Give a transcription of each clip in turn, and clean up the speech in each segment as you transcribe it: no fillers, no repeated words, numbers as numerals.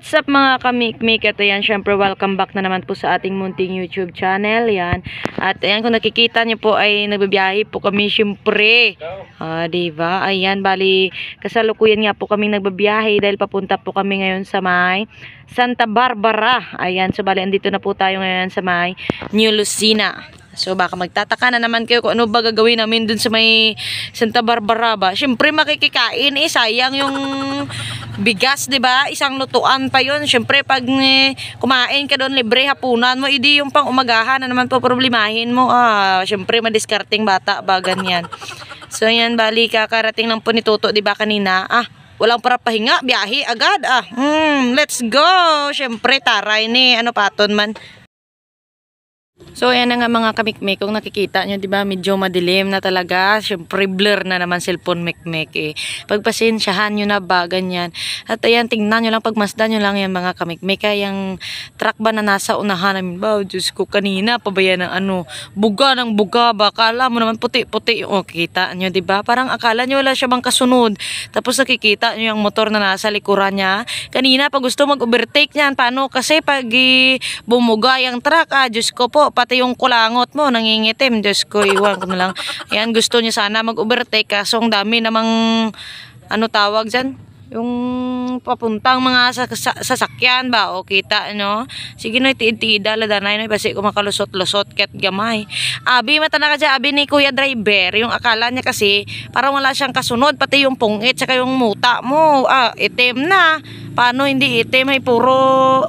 What's up mga kamikmik? At ayan, syempre welcome back na naman po sa ating munting YouTube channel. Yan. At ayan, kung nakikita nyo po ay nagbabiyahe po kami syempre. Diba? Ayan, bali kasalukuyan nga po kami nagbabiyahe dahil papunta po kami ngayon sa may Santa Barbara. Ayan, so bali andito na po tayo ngayon sa may New Lucena. So baka magtataka na naman kayo kung ano ba gagawin namin dun sa may Santa Barbara ba. Syempre makikikain sayang yung bigas, 'di ba? Isang lutuan pa 'yon. Syempre pag kumain ka doon libre hapunan mo, hindi yung pang umagahan na naman po problemahin mo. Syempre madiskarting bata ba ganyan. So yan, bali kakarating lang po ni Toto, 'di ba kanina? Walang para pahinga, biyahe agad. Let's go. Syempre taray ni ano paton man. So ayan na nga mga kamikmek, kung nakikita nyo, diba, medyo madilim na talaga. Syempre blur na naman cellphone mikmek Pagpasensyahan nyo na ba, ganyan. At ayan, tingnan nyo lang, pagmasdan nyo lang yan mga kamikmek. Yung truck ba na nasa unahan namin ba, Diyos ko, kanina pabayan ng buga ng buga ba. Akala mo naman puti-puti yung kita nyo, diba? Parang akala nyo wala siya bang kasunod. Tapos nakikita nyo yung motor na nasa likuran niya. Kanina pag gusto mag-overtake niyan, paano? Kasi pag bumuga yung truck, Diyos ko po, pati yung kulangot mo nangingitim. Diyos ko, iwan ko na lang. Ayan, gusto niya sana mag-overtake kaso ang dami namang tawag dyan? Yung papuntang mga sasakyan ba? O kita, no? Sige no, itiid-tiida, ladanay no, kasi kumakalusot-lusot ket gamay. Abi, mata na ka dyan, abi ni Kuya Driver. Yung akala niya kasi, parang wala siyang kasunod, pati yung pungit, saka yung muta mo. Itim na. Paano hindi itim? Ay puro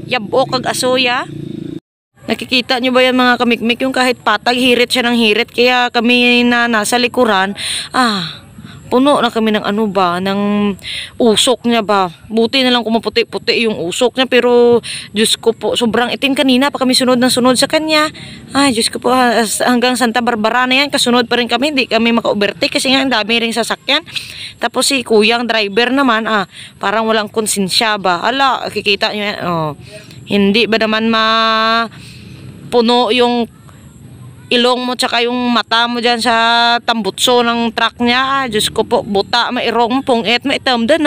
yabok kag asoya. Nakikita nyo ba yan mga kamikmik? Yung kahit patag, hirit siya ng hirit. Kaya kami na nasa likuran, puno na kami ng ng usok niya ba. Buti na lang kung maputi-puti yung usok niya. Pero, Diyos ko po, sobrang itim kanina pa kami sunod ng sunod sa kanya. Diyos ko po, hanggang Santa Barbara na yan, kasunod pa rin kami. Hindi kami maka-overtake kasi nga ang dami rin sasakyan. Tapos si kuyang driver naman, parang walang konsensya ba. Kikita nyo yan, hindi ba naman puno yung ilong mo tsaka yung mata mo dyan sa tambutso ng truck niya. Diyos ko po, buta, mairong, pungit, maitam din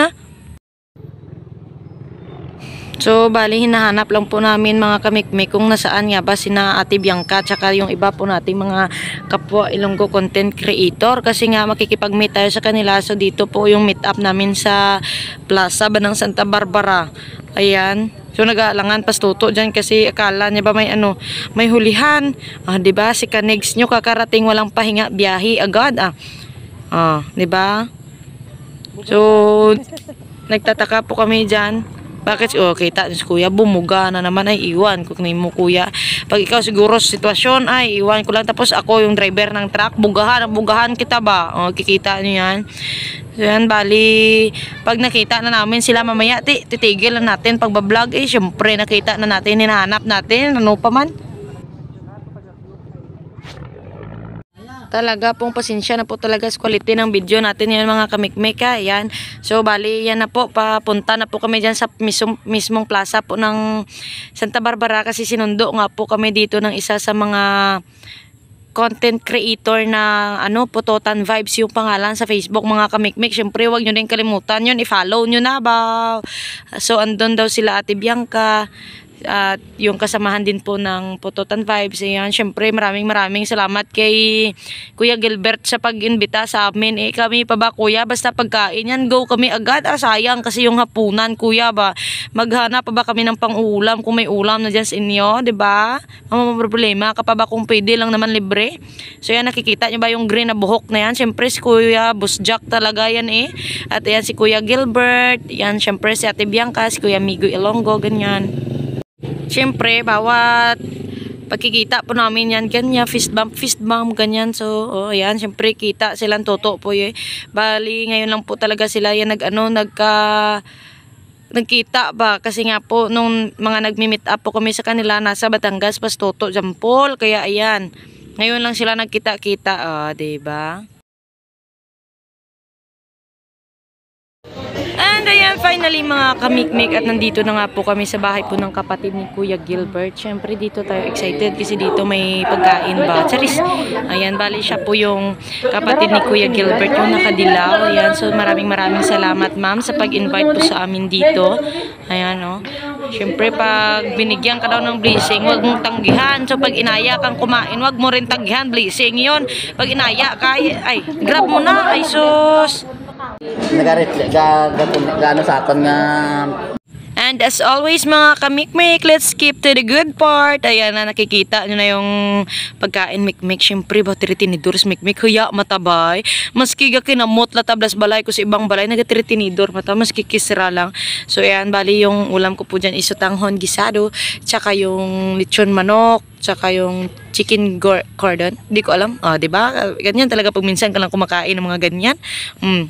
So bali hinahanap lang po namin mga kamikmik kung nasaan nga ba sina Ate Bianca tsaka yung iba po nating mga kapwa Ilonggo content creator, kasi nga makikipag-meet tayo sa kanila. So dito po yung meet up namin sa Plaza ba ng Santa Barbara. Ayan. So nag-aalangan pas Toto dyan kasi akala niya ba may hulihan. Diba? Si Kanegs nyo kakarating walang pahinga, biyahe agad. Diba? So nagtataka po kami dyan. Bakit? Kita si kuya, bumuga na naman, ay iwan ko mo kuya. Pag ikaw siguro sa sitwasyon, ay iwan ko lang. Tapos ako yung driver ng truck, bugahan kita ba? Kikita nyo yan. So yan, bali, pag nakita na namin sila mamaya, titigil na natin pagbablog. Syempre nakita na natin, hinahanap natin, ano pa man. Talaga pong pasensya na po talaga sa quality ng video natin yan mga kamikmik. Yan. So bali yan na po, papunta na po kami dyan sa mismong plaza po ng Santa Barbara kasi sinundo nga po kami dito ng isa sa mga content creator na Putotan Vibes yung pangalan sa Facebook mga kamikmik. Syempre wag nyo din kalimutan yun, i-follow nyo na ba. So andun daw sila Ate Bianca at yung kasamahan din po ng Putotan Vibes. Ayan, syempre maraming salamat kay Kuya Gilbert sa pag-imbita sa amin. Kami pa ba kuya, basta pagkain yan, go kami agad. Sayang kasi yung hapunan kuya ba, maghanap pa ba kami ng pang-ulam kung may ulam na dyan sa inyo, diba? Problema ka pa ba kung pwede lang naman libre? So yan, nakikita nyo ba yung green na buhok na yan? Syempre si Kuya Boss Jack talaga yan At ayan si Kuya Gilbert, yan syempre si Ate Bianca, si Kuya Migo Ilonggo, ganyan. Siyempre, bawat pagkikita po namin yan, ganyan, fist bump, ganyan. So, ayan, siyempre, kita silang Toto po Bali, ngayon lang po talaga sila yan nagkita ba. Kasi nga po, nung mga nagmi-meet up po kami sa kanila, nasa Batangas, pas Toto, Jampol. Kaya, ayan, ngayon lang sila nagkita-kita, diba? And ayan, finally mga kamikmik, at nandito na nga po kami sa bahay po ng kapatid ni Kuya Gilbert. Siyempre dito tayo excited kasi dito may pagkain ba. Charis! Ayan, bali siya po yung kapatid ni Kuya Gilbert, yung nakadilaw. Ayan, so maraming salamat ma'am sa pag-invite po sa amin dito. Ayan o. Siyempre pag binigyan ka daw ng blessing, huwag mong tanggihan. So pag inaya kang kumain, huwag mo rin tanggihan. Blessing yon. Pag inaya ka, ay, grab mo na. Ay sus! Gano sa akin nga. And as always mga kamikmik, let's skip to the good part. Ayan na, nakikita nyo na yung pagkain mikmik. Siyempre ba tiritinidor mikmik, huya matabay. Maski ga kinamot la tablas balay ko sa ibang balay, nagtiritinidor mata, maski kisra lang. So ayan, bali yung ulam ko po dyan isotanghon gisado, tsaka yung lechon manok, tsaka yung chicken cordon. Di ko alam. Ah, 'di ba? Ganyan talaga pag minsan ka lang kumakain ng mga ganyan.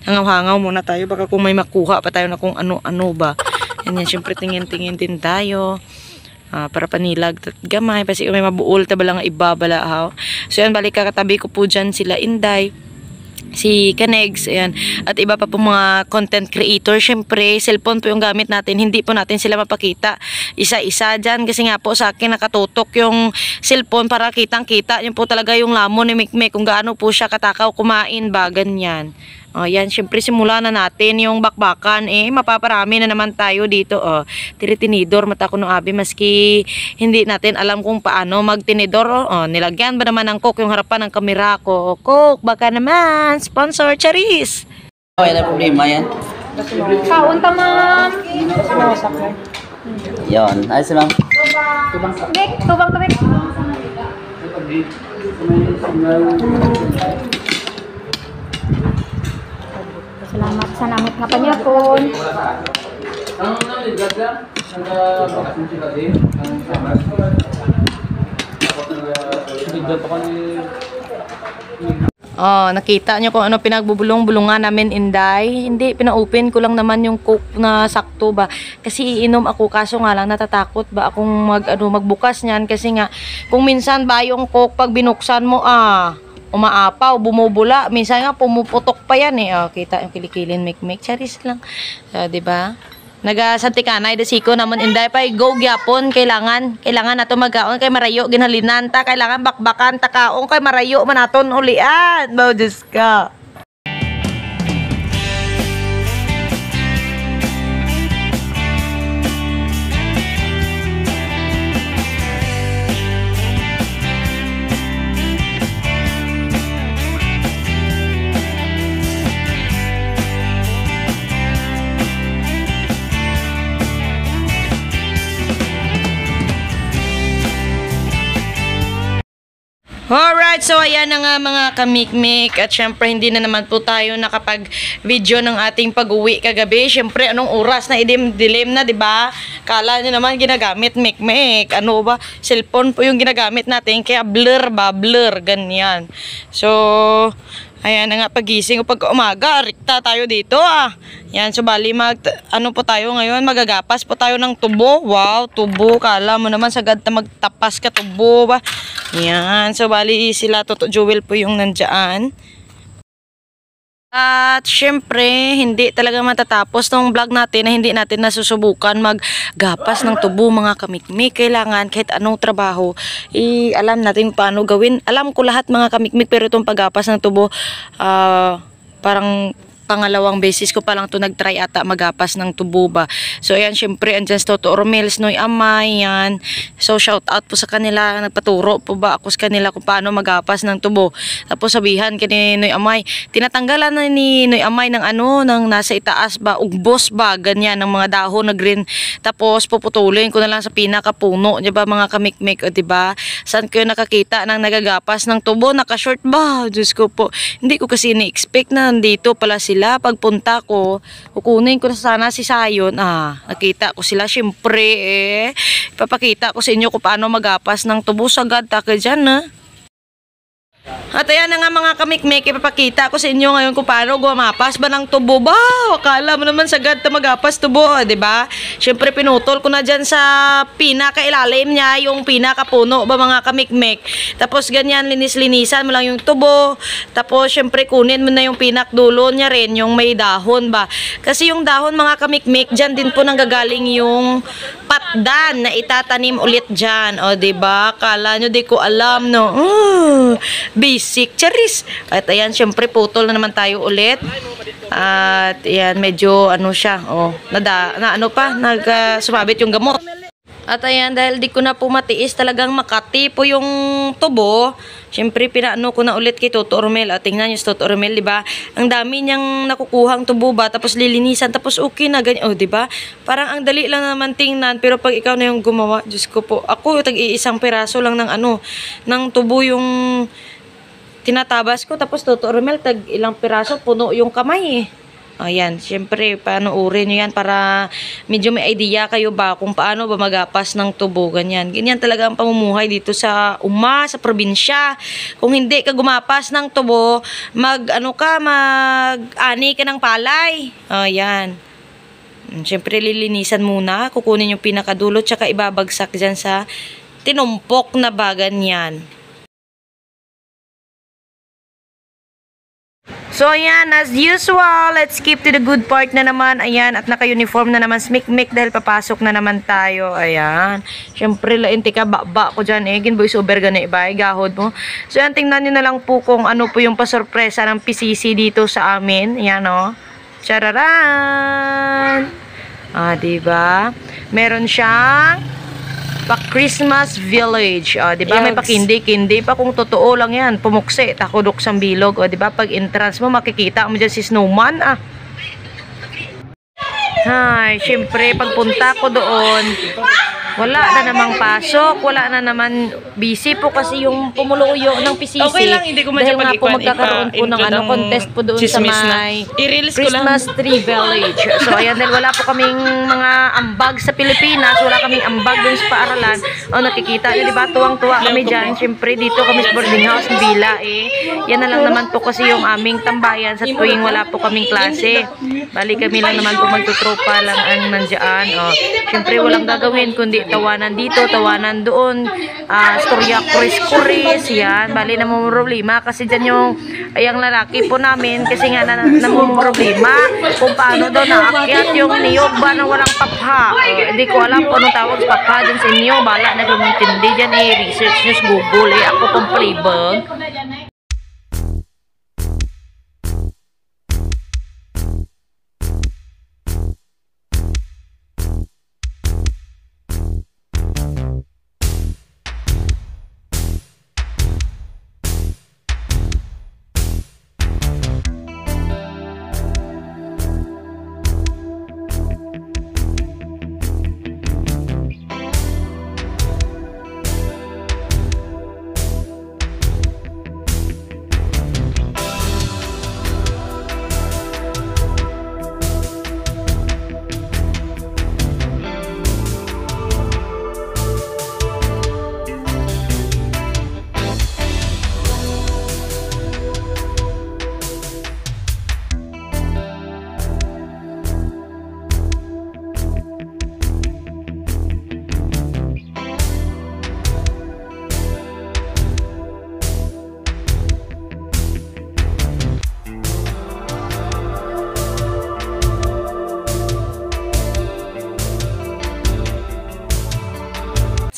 Hangaw-hangaw muna tayo baka kung may makuha pa tayo na kung ano-ano ba. Ganyan, syempre tingin-tingin din tayo. Para panilag gamay kasi may mabuol ta bala nga ibabala ha. So yan, balik kakatabi ko po dyan sila Inday, si Kanegs, ayan, at iba pa po mga content creator. Syempre, cellphone po yung gamit natin, hindi po natin sila mapakita isa-isa dyan kasi nga po sa akin nakatutok yung cellphone para kitang-kita yun po talaga yung lamon ni Mikmek, kung gaano po siya katakaw kumain ba, ganyan. Yan, syempre simula na natin yung bakbakan, mapaparami na naman tayo dito. Tiritinidor mata ko no abi, maski hindi natin alam kung paano magtinidor. Nilagyan ba naman ng coke yung harapan ng kamera ko. Coke, baka naman sponsor, Charis. Okay na problema yan. Kaunta ma'am. Yon, ayos lang. Bek, tubang tabik. Salamat sa namit nga panyapon. Nakita nyo kung ano pinagbubulong-bulungan namin Inday. Hindi, pina-open ko lang naman yung coke na sakto ba. Kasi iinom ako, kaso nga lang natatakot ba akong magbukas niyan. Kasi nga, kung minsan ba yung coke pag binuksan mo, umaapaw, bumubula. Minsan nga pumuputok pa yan kita yung kilikilin, make charis lang. Diba? Nagasantikanay desiko naman Inday pa go gyapon, kailangan nato magkaon kay marayo ginhalinan ta, kailangan bakbakan ta kaon kay marayo manaton ulian. Bao Diyos ka. Alright, so ayan na nga mga kamikmik, at syempre hindi na naman po tayo nakapag-video ng ating pag-uwi kagabi. Syempre anong oras na, dilim na, 'di ba? Kala niyo naman ginagamit mikmik, ano ba? Cellphone po yung ginagamit natin, kaya blur ganyan. So ayan na nga, pagising o pag umaga, rikta tayo dito Yan, so bali ano po tayo ngayon, magagapas po tayo ng tubo. Wow, tubo, kala mo naman sagad na magtapas ka tubo ba. Yan, so bali sila Toto Jewel po yung nandyan. At syempre, hindi talaga matatapos tong vlog natin na hindi natin nasusubukan maggapas ng tubo mga kamikmik. Kailangan kahit anong trabaho, alam natin paano gawin. Alam ko lahat mga kamikmik, pero itong paggapas ng tubo, parang pangalawang beses ko pa lang to nagtry ata magapas ng tubo ba. So ayan, syempre andyan sa Toto Romels, Noy Amay, yan. So shout out po sa kanila, nagpaturo po ba ako sa kanila kung paano magapas ng tubo. Tapos sabihan kini Noy Amay, tinatanggalan na ni Noy Amay ng ng nasa itaas ba, ugbos ba, ganyan, ng mga dahon na green. Tapos puputulin ko na lang sa pinakapuno, di ba mga kamikmik, di ba? Saan ko nakakita ng nagagapas ng tubo, naka-short ba? Diyos ko po, hindi ko kasi ni-expect na nandito pala sila. Pagpunta ko, kukunin ko na sana si Sayon. Nakita ko sila, syempre papakita ko sa inyo kung paano magapas ng tubo. Sagad taka dyan At ayan na nga mga kamikmek, ipapakita ko sa inyo ngayon kung paano gumapas ba ng tubo ba? Akala mo naman sagad na magapas tubo, di ba? Siyempre pinutol ko na dyan sa pinakailalim niya, yung pinakapuno ba mga kamikmek. Tapos ganyan, linis-linisan mo lang yung tubo. Tapos siyempre kunin mo na yung pinakdulo niya rin, yung may dahon ba? Kasi yung dahon mga kamikmek, dyan din po nanggagaling yung patdan na itatanim ulit dyan. O, di ba? Akala nyo di ko alam, no? Basic charis. At ayan, syempre putol na naman tayo ulit. At ayan, medyo ano siya, oh, sumabit yung gamot. At ayan, dahil di ko na po matiis talagang makati po yung tubo, syempre pinaano ko na ulit kay Toto Romel. At tingnan nyo si Toto Romel, di ba? Ang dami niyang nakukuhang tubo ba, tapos lilinisan, tapos okay na ganyan. Oh, di ba? Parang ang dali lang naman tingnan, pero pag ikaw na yung gumawa, Diyos ko po, ako tag-iisang piraso lang ng ng tubo yung tinatabas ko, tapos Toto Romel tag ilang piraso puno yung kamay eh. Ayan, syempre panoorin nyo yan para medyo may idea kayo ba kung paano ba magapas ng tubo, ganyan. Ganyan talaga ang pamumuhay dito sa sa probinsya. Kung hindi ka gumapas ng tubo, mag-ani ka ng palay. Ayan. Syempre lilinisan muna, kukunin yung pinakadulo, tsaka ibabagsak dyan sa tinumpok na bagan yan. So, ayan, as usual, let's skip to the good part na naman. Ayan, at naka-uniform na naman smik-mik dahil papasok na naman tayo. Ayan. Siyempre, lainti ka, ba ko dyan eh. Voice over gana iba, gahod mo. So, ayan, tingnan nyo na lang po kung ano po yung pasurpresa ng PCC dito sa amin. Ayan, o. Chararan! Diba? Meron siyang pa-Christmas village. Diba? May pakindi-kindi pa kung totoo lang yan. Pumukse, takudok sa bilog. Diba? Pag entrance mo, makikita mo dyan si Snowman. Ay, syempre, pagpunta ko doon, wala na namang pasok, wala na naman busy po kasi yung pumuluyo ng PCC. Okay lang, hindi ko dahil nga po magkakaroon po ng contest po doon sa may Christmas Tree Village. So ayan, dahil wala po kaming mga ambag sa Pilipinas, wala kaming ambag doon sa paaralan. Nakikita nyo, diba, tuwang-tuwa kami dyan. Siyempre, dito kami sa boarding house ng Bila yan na lang naman po kasi yung aming tambayan sa tuwing wala po kaming klase. Bali kami lang naman po magtutropa lang ang nandyan. Siyempre, walang gagawin kundi tawanan dito, tawanan doon, storya kuris-kuris, yan. Bali namumroblema kasi dyan yung ayang lalaki po namin kasi nga namumroblema kung paano daw naakyat yung niyog ba na walang papha. Hindi ko alam kung anong tawag sa papha dyan sa inyo. Bala na kung intindi dyan research nyo sa Google ako pong playbook.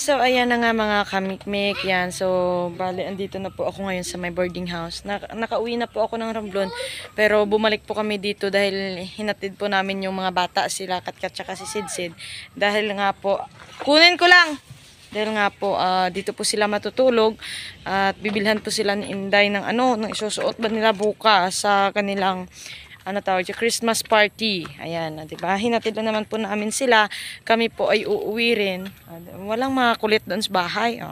So, ayan na nga mga kamikmik. Yan. So, bali, andito na po ako ngayon sa my boarding house. Nakauwi na po ako ng Romblon. Pero bumalik po kami dito dahil hinatid po namin yung mga bata, sila Katkat tsaka si Sidsid. Dahil nga po, kunin ko lang! Dahil nga po, dito po sila matutulog. At bibilhan po sila ni Inday ng ng isusuot ba nila bukas sa kanilang Christmas party. Ayan, diba? Hinatid na naman po namin sila. Kami po ay uuwi rin. Walang mga kulit doon sa bahay.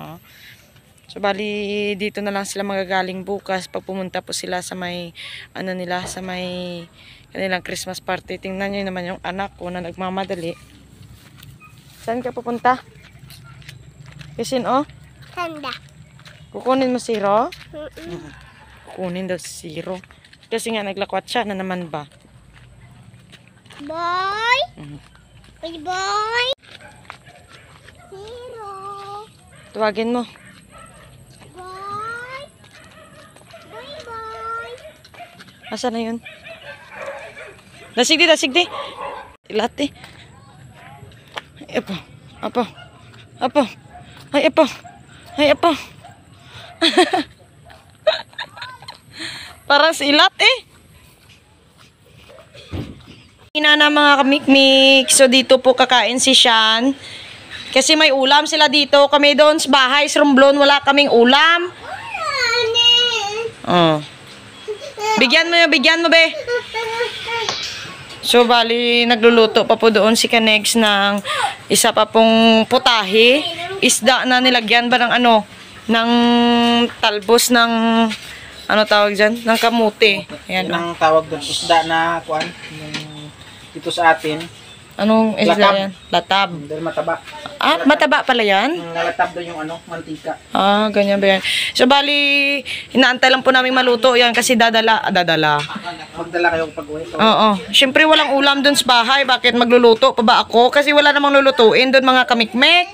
So, bali, dito na lang sila magagaling bukas pag pumunta po sila sa may, sa may kanilang Christmas party. Tingnan nyo naman yung anak ko na nagmamadali. Saan ka pupunta? Kisin, Tanda. Kukunin mo si Ro? Kunin daw si Zero. Kasi nga naglakwat siya na naman ba? Boy! Mhm. Boy, boy! Zero! Tuwagin mo. Boy! Boy, boy! Asa na yun? Dasig di. Ilat eh. Apo. Apo. Apo. Ay, apo. Ay, apo. Parang silat eh. Ina na mga kamikmik. So dito po kakain si Shan. Kasi may ulam sila dito. Kami doon sa bahay, sa Romblon, wala kaming ulam. Oh. Bigyan mo be. So bali nagluluto pa po doon si Kanex ng isa pa pong putahe. Isda na nilagyan ba ng ano? Ng talbos ng ano tawag dyan? Ng kamuti. Ayan. Ang tawag doon, isda na kuan dito sa atin. Anong isda Latab. yan? Latab. Dahil mataba. Ah, mataba pala yan? Nalatab doon yung ano, mantika. Ah, ganyan ba yan? So, bali, inaantay lang po namin maluto yan kasi dadala. Magdala kayo pag-uwi. Oo. Siyempre, walang ulam dun sa bahay. Bakit magluluto pa ba ako? Kasi wala namang lulutuin dun mga kamikmek.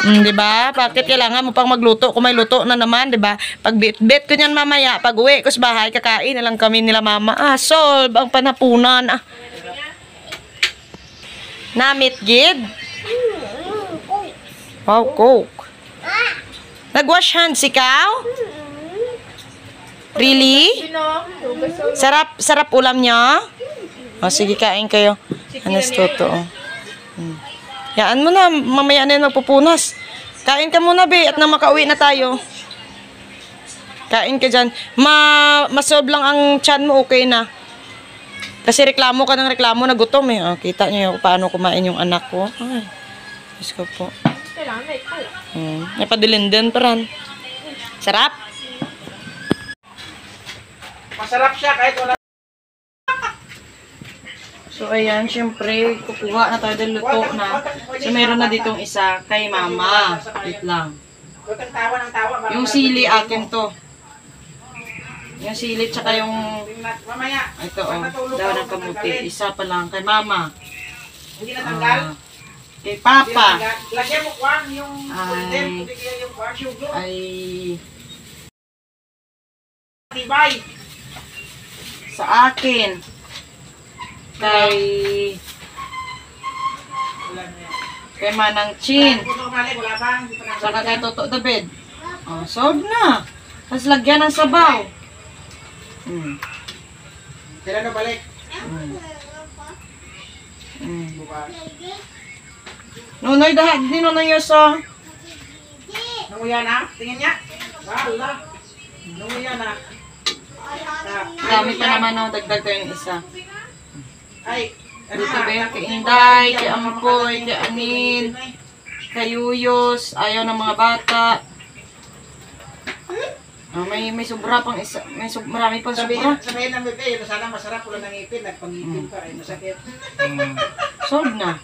Di ba? Bakit kailangan mo pang magluto kung may luto na naman, di ba? Pag bit-bit ko niyan mamaya, pag uwi ko sa bahay, kakain na lang kami nila mama. Ah, solve ang panapunan. Ah. Namit gid. Wow, Coke. Nag-wash hands ikaw? Really? Sarap ulam niya? O, sige, kain kayo. Anas toto. Yaan mo na, mamaya na yun magpupunas. Kain ka muna, be, at nang makauwi na tayo. Kain ka dyan. Masolve lang ang tiyan mo, okay na. Kasi reklamo ka ng reklamo na gutom eh. Oh, kita niyo paano kumain yung anak ko. Ay, Diyos ko po. May padilin paran. Sarap? Masarap siya kahit wala. So, ayan, syempre, kukuha na tayo ng luto na. So, meron na ditong isa kay mama. Wait lang. Kutang tawa ng tawa. Yung sili, akin to. Yung sili, tsaka yung Mamaya. ito, daw ng kamuti. Isa pa lang kay mama. Hindi natanggal. Kay papa. Lagyan mo kwan yung Ay. yung kwan sugar. Ay, Tibay. sa akin. Kay Manang Chin. Puto mali, wala bang? Saka kay Toto David. Oh, solve na. Tapos lagyan ng sabaw. Kailan na balik? Bukas. Nunoy dahat din nunoy yoso. Nanguya na? Tingin niya? Wala. Nanguya na. Gamit na naman ako, dagdag tayo yung isa. Ay. Dito ba yun? Kay Inday, kay Ampoy, kay Anin, kay Yuyos, ayaw ng mga bata. May sobra pang isa, marami pang sobra. Sabihin ng bebe, yun sana masarap ulan ng ipin, nagpangipin ka, ay masakit. Solve na.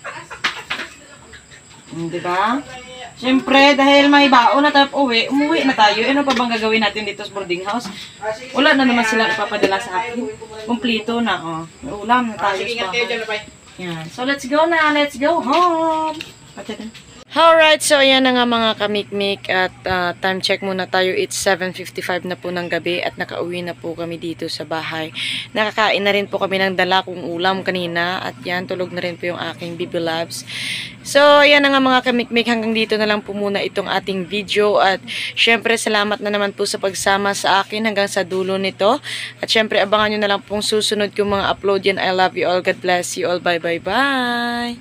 Diba? Siyempre, dahil may baon na tayo umuwi na tayo. Ano pa bang gagawin natin dito sa boarding house? Wala na naman sila ipapadala sa akin. Kumplito na, oh. May ulam na tayo Sige, sa ingat kayo bahay. dyan, bye. Yan. So, let's go na. Let's go home. Alright, so ayan na nga mga kamikmik at time check muna tayo. It's 7:55 na po ng gabi at nakauwi na po kami dito sa bahay. Nakakain na rin po kami ng dala kong ulam kanina at yan, tulog na rin po yung aking Bibi Labs. So, ayan na nga mga kamikmik, hanggang dito na lang po muna itong ating video at syempre salamat na naman po sa pagsama sa akin hanggang sa dulo nito. At syempre abangan nyo na lang pong susunod kong mga upload yan. I love you all. God bless you all. Bye bye bye.